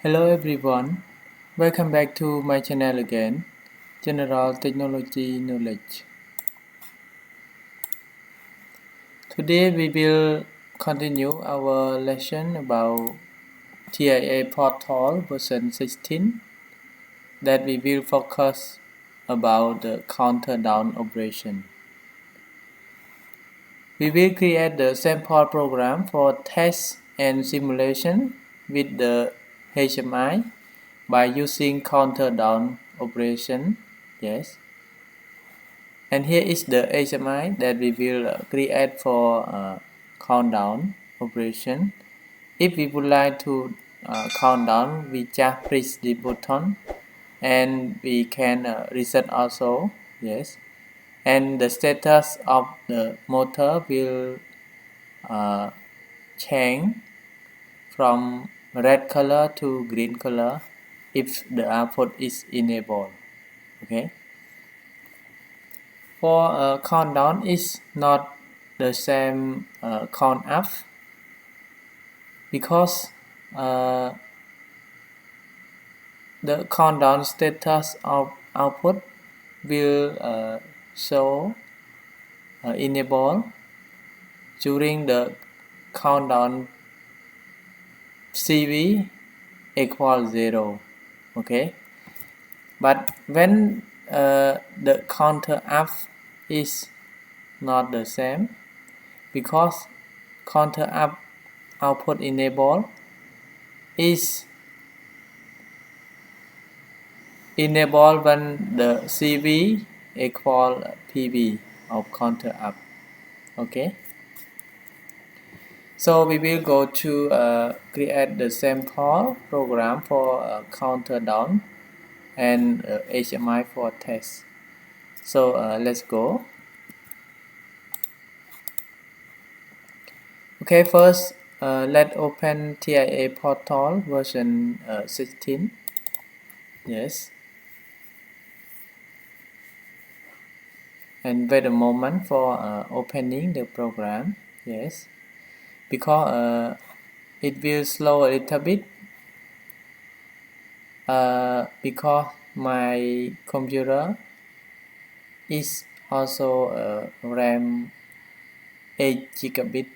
Hello everyone, welcome back to my channel again, General Technology Knowledge. Today we will continue our lesson about TIA Portal version 16 that we will focus about the counter down operation. We will create the sample program for test and simulation with the HMI by using counter down operation. Yes. And here is the HMI that we will create for countdown operation. If we would like to count down, we just press the button and we can reset also. Yes. And the status of the motor will change from red color to green color if the output is enabled. Okay. For countdown is not the same count up because the countdown status of output will show enable during the countdown CV equals 0. Okay, but when the counter up is not the same because counter up output enable is enabled when the CV equal PV of counter up. Okay, so we will go to create the sample program for counter down and HMI for test. So let's go. Okay, first let's open TIA Portal version 16. Yes. And wait a moment for opening the program. Yes. Because it will slow a little bit because my computer is also RAM 8 GB.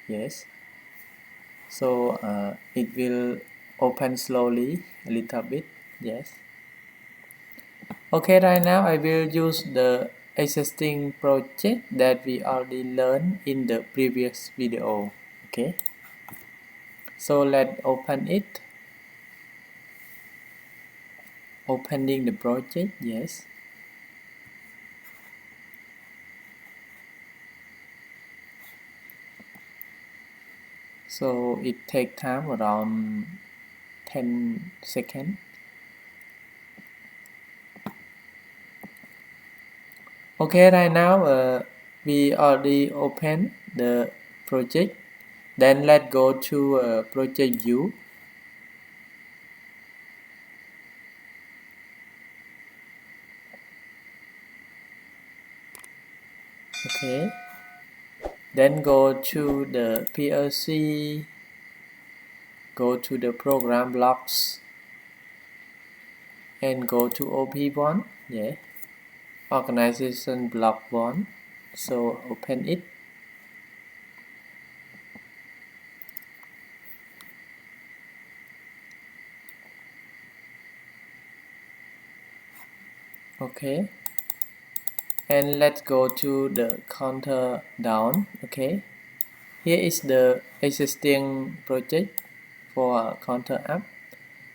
Yes. So it will open slowly a little bit. Yes. Okay, right now I will use the existing project that we already learned in the previous video. Okay, so let's open it. Opening the project. Yes. So it takes time around 10 seconds. Okay, right now we already opened the project. Then let's go to project view. Okay. Then go to the PLC. Go to the program blocks and go to OP1. Yeah. Organization block 1. So open it. Okay, and let's go to the counter down. Okay, here is the existing project for counter up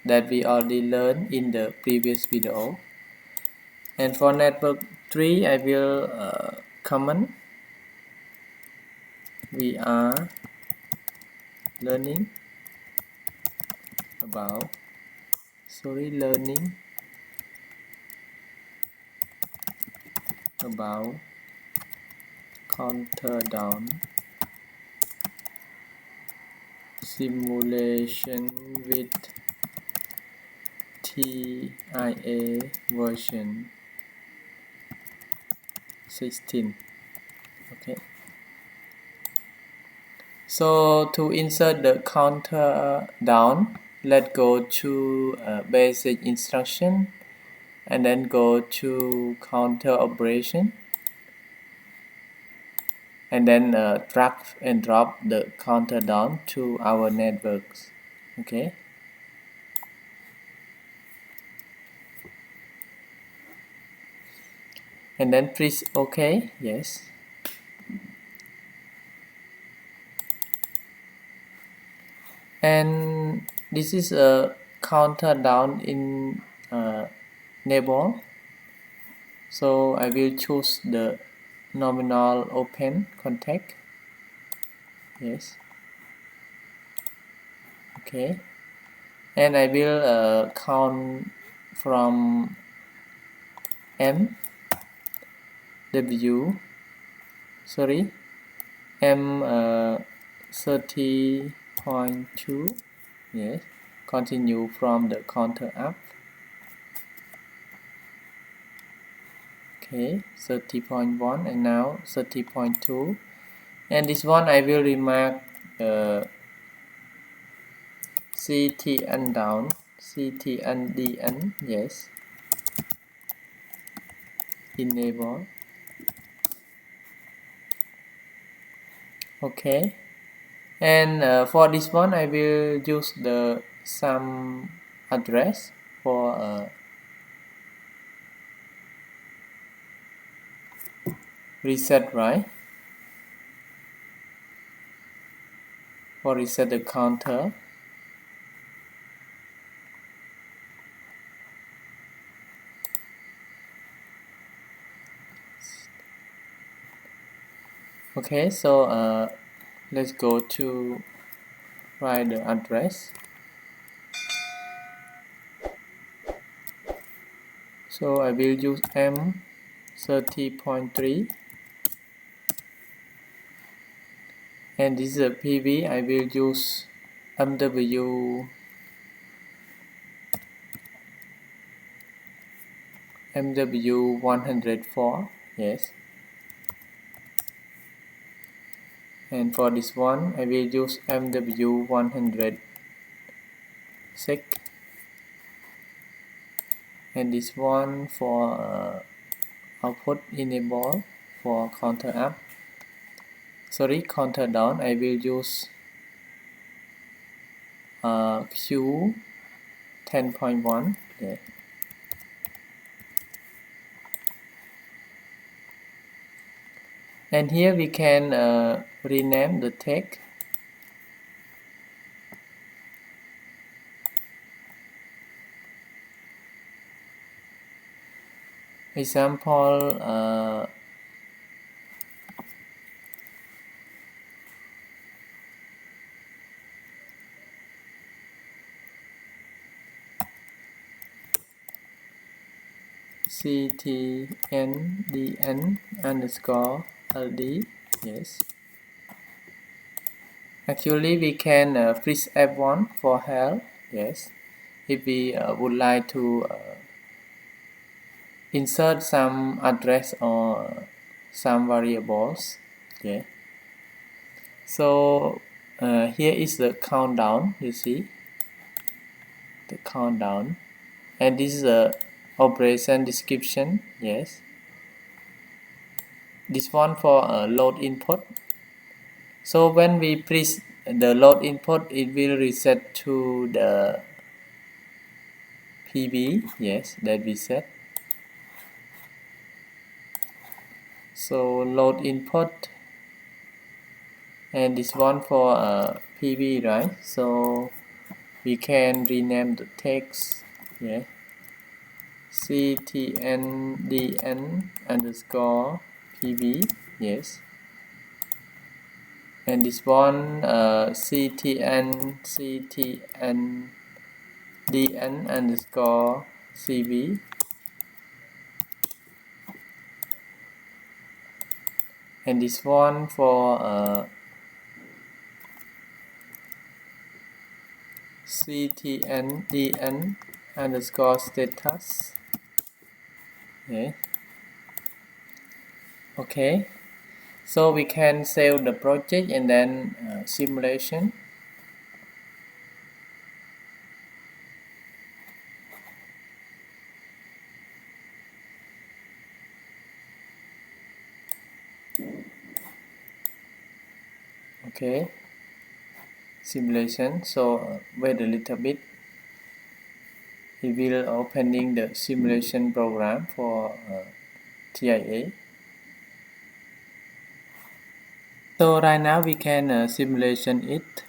that we already learned in the previous video. And for network 3 I will comment we are learning about counter down simulation with TIA version 16. Okay, So to insert the counter down, let's go to basic instruction and then go to counter operation and then drag and drop the counter down to our networks. Okay, and then press OK. Yes, and this is a counter down in enable. So I will choose the nominal open contact. Yes, okay, and I will count from M W M 30.2. Yes, continue from the counter up. Okay, 30.1 and now 30.2, and this one I will remark CTN down, CTN DN. Yes, enable. Okay, and for this one I will use the some address for reset, right? For reset the counter. Okay, so let's go to write the address. So I will use M 30.3, and this is a PV. I will use MW 104. Yes, and for this one I will use MW 106, and this one for output enable. For counter up, counter down, I will use Q 10.1. Yeah. And here we can rename the text. Example CTNDN underscore LD. Yes. Actually, we can press F1 for help. Yes. If we would like to insert some address or some variables. Yeah. So here is the countdown. You see the countdown, and this is the operation description. Yes. This one for load input. So when we press the load input, it will reset to the PB. Yes, that we set. So load input, and this one for PB, right? So we can rename the text. Yeah, CTNDN underscore PB. Yes, and this one CTNDN underscore CB. And this one for CTNDN underscore status. Yeah. Okay, So we can save the project and then simulation. Okay, simulation. So wait a little bit. We will opening the simulation program for TIA. So right now we can simulation it,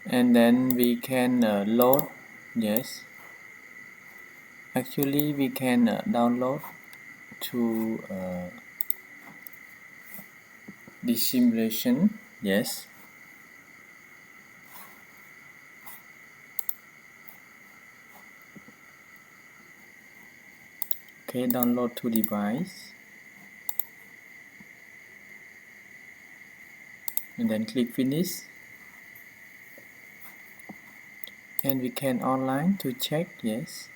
and then we can load. Yes, actually we can download to the simulation. Yes. Okay, download to device, and then click finish, and we can online to check. Yes.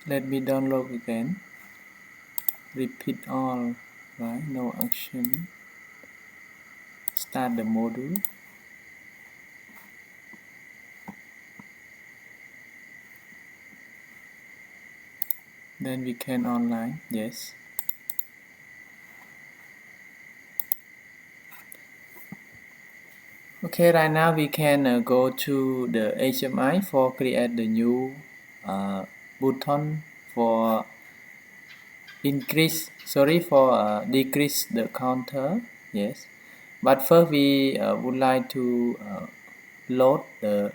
Let me download again. Repeat all. Right, no action. Start the module. Then we can online. Yes. Okay, right now we can go to the HMI for create the new button for decrease the counter. Yes, but first we would like to load the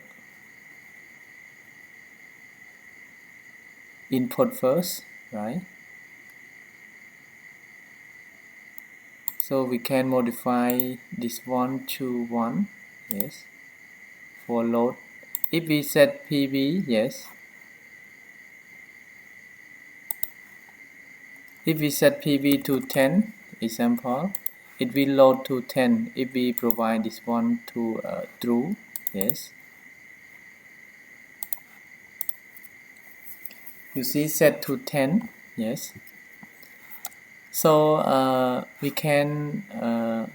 input first, right? So we can modify this one to 1. Yes, for load. If we set PV, yes. If we set PV to 10, example, it will load to 10. If we provide this one to true, yes. You see, set to 10, yes. So we can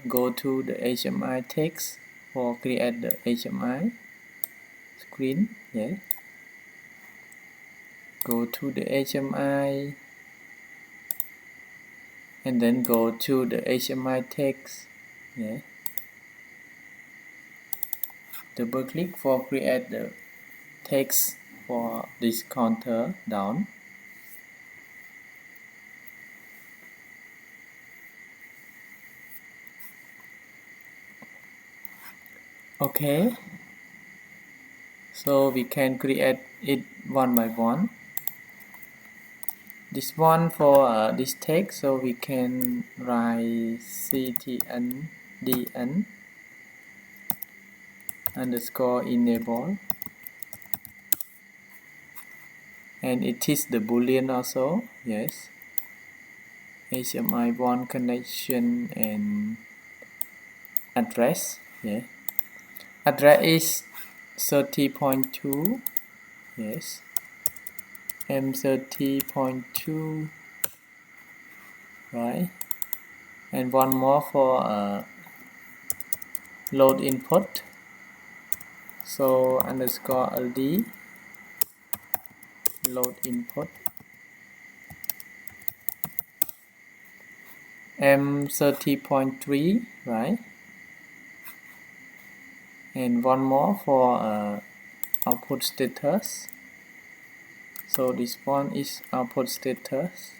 go to the HMI text for create the HMI screen, yes. Go to the HMI and then go to the HMI text, yeah. Double click for create the text for this counter down. Okay, so we can create it one by one. This one for this text, so we can write ctndn underscore enable, and it is the boolean also. Yes, HMI one connection and address. Yeah, address is 30.2. Yes, M30.2, right? And one more for load input, so underscore LD load input, M30.3, right? And one more for output status, so this one is output status.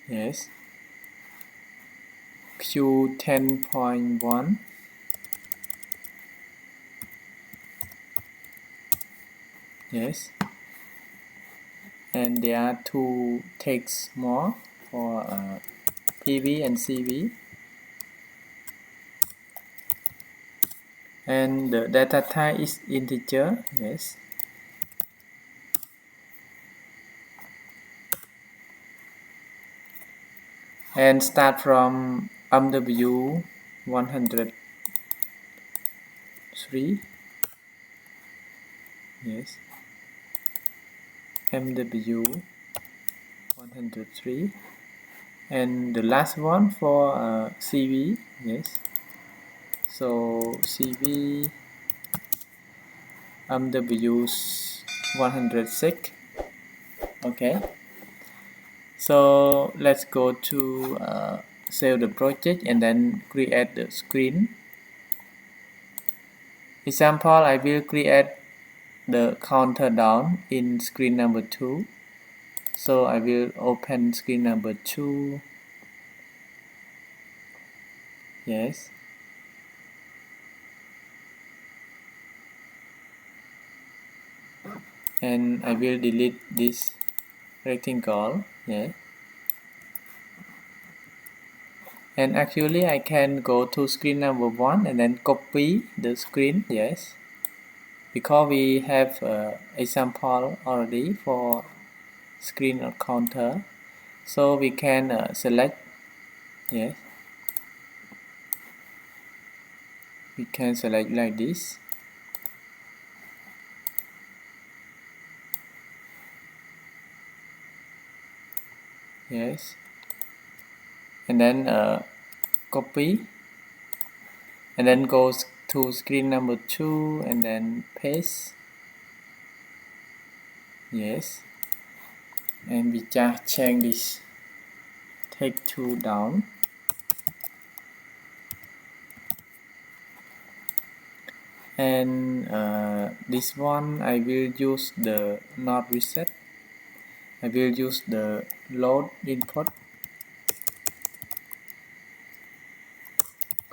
Yes, Q10.1. Yes, and there are two texts more for PV and CV, and the data type is integer. Yes, and start from MW 103. Yes, MW 103, and the last one for CV. Yes, so CV MW 106. Okay, so let's go to save the project and then create the screen. Example, I will create the counter down in screen number 2. So I will open screen number 2. Yes. And I will delete this rectangle. Yeah. And actually I can go to screen number 1 and then copy the screen. Yes. Because we have example already for screen or counter. So we can select. Yes. We can select like this. Yes, and then copy, and then go to screen number 2 and then paste. Yes, and we just change this take 2 down, and this one I will use the not reset. I will use the load input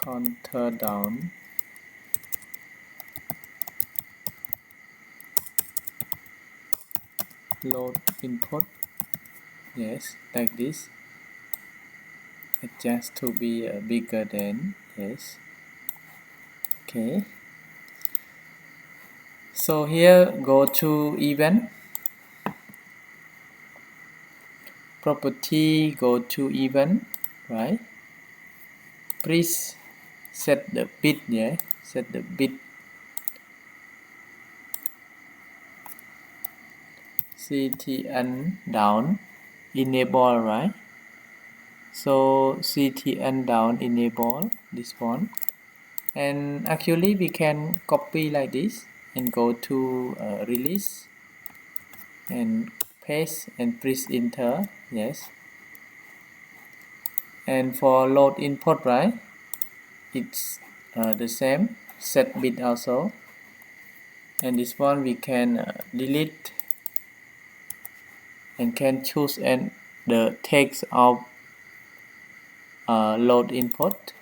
counter down. Load input. Yes, like this. Adjust to be bigger than. Yes. Okay. So here go to event, property, go to event, right? Please set the bit. Yeah, set the bit. CTN down, enable, right? So CTN down, enable this one, and actually we can copy like this and go to release and paste and press enter. Yes, and for load input, right, it's the same, set bit also, and this one we can delete and can choose and the text of load input,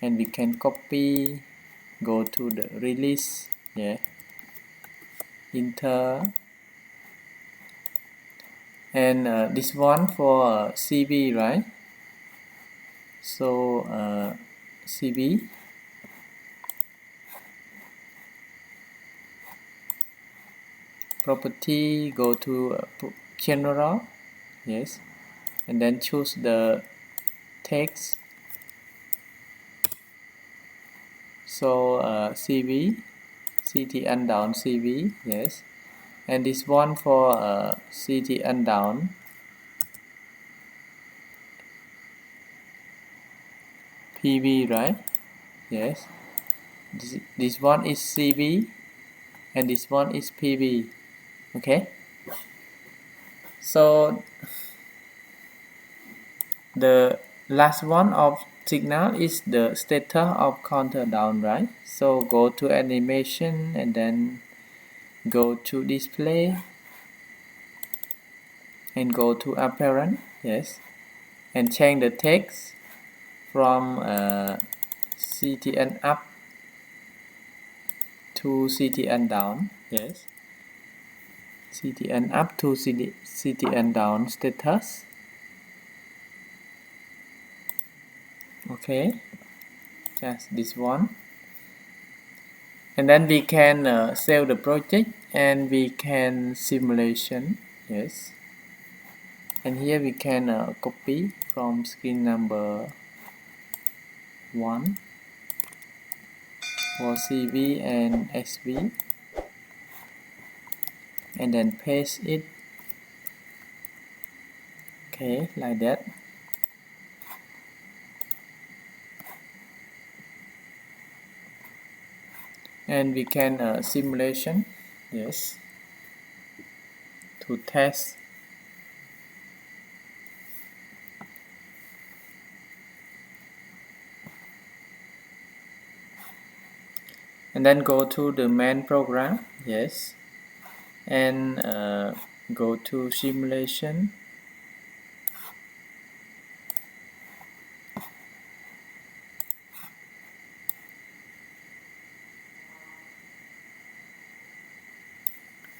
and we can copy, go to the release. Yeah, enter, and this one for CV, right? So CV, property, go to general. Yes, and then choose the text. So CV, CTN down CV. Yes, and this one for CTN down PV, right? Yes, this one is CV and this one is PV. Okay, so the last one of signal is the status of counter down, right? So go to animation and then go to display and go to apparent. Yes, and change the text from CTN up to CTN down. Yes, CTN up to CTN down status. Okay, just this one, and then we can save the project and we can simulation. Yes, and here we can copy from screen number 1 for CV and SV, and then paste it, okay, like that. And we can simulation, yes, to test. And then go to the main program, yes, and go to simulation,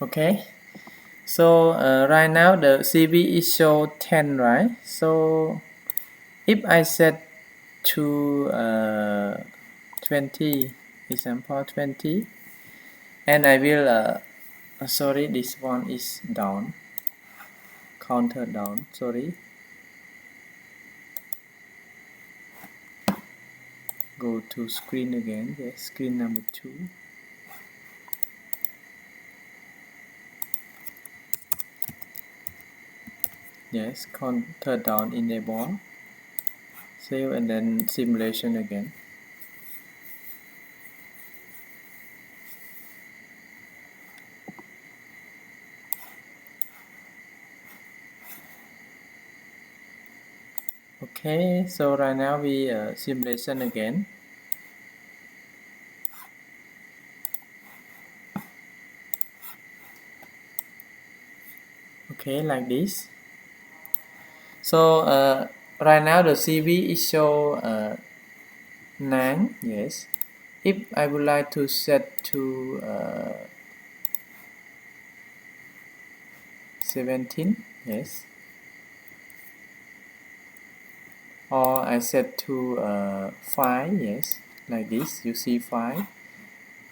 okay. So right now the CV is show 10, right? So if I set to 20, example 20, and I will sorry, this one is down, counter down, sorry, go to screen again, yes, screen number 2, yes, counter down, enable, save, and then simulation again. Okay, so right now we simulation again. Okay, like this. So right now the CV is show 9, yes. If I would like to set to 17, yes, or I set to 5, yes, like this, you see 5,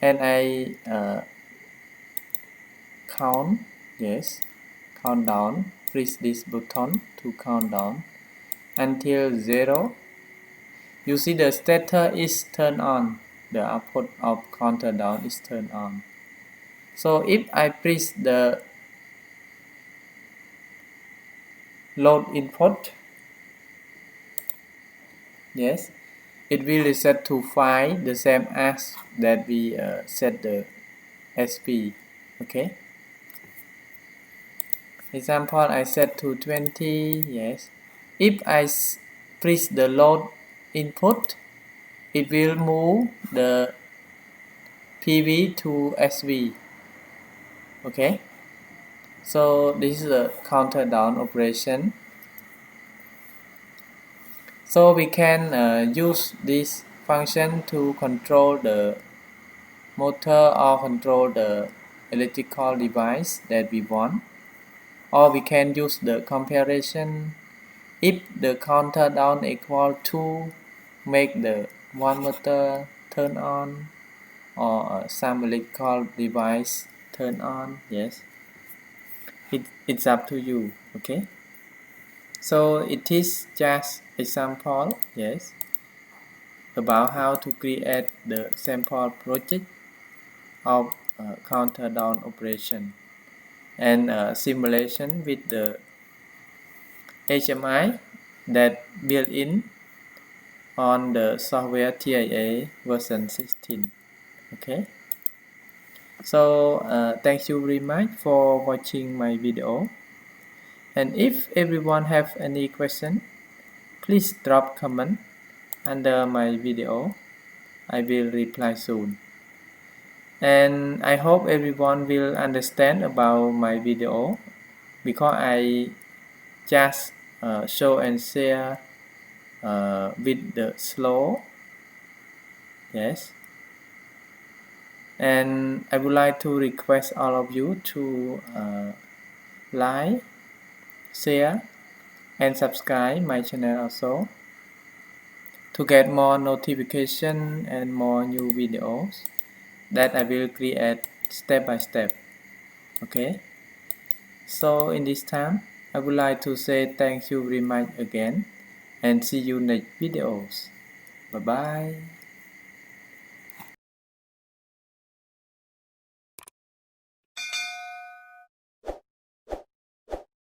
and I count, yes, count down, press this button to count down until 0. You see the status is turned on, the output of counter down is turned on. So if I press the load input, yes, it will reset to 5, the same as that we set the SP, okay. Example, I set to 20, yes. If I press the load input, it will move the PV to SV, okay. So this is a counter down operation. So we can use this function to control the motor or control the electrical device that we want, or we can use the comparison. If the counter down equal to make the one motor turn on or some electrical device turn on, yes, it's up to you, okay. So it is just example, yes, about how to create the sample project of counter down operation and simulation with the HMI that built in on the software TIA version 16. Okay, so thank you very much for watching my video, and if everyone have any question, please drop comment under my video. I will reply soon, and I hope everyone will understand about my video, because I just show and share with the slow, yes, and I would like to request all of you to like, share, and subscribe my channel also to get more notification and more new videos that I will create step by step. Okay, so in this time I would like to say thank you very much again and see you next videos. Bye bye.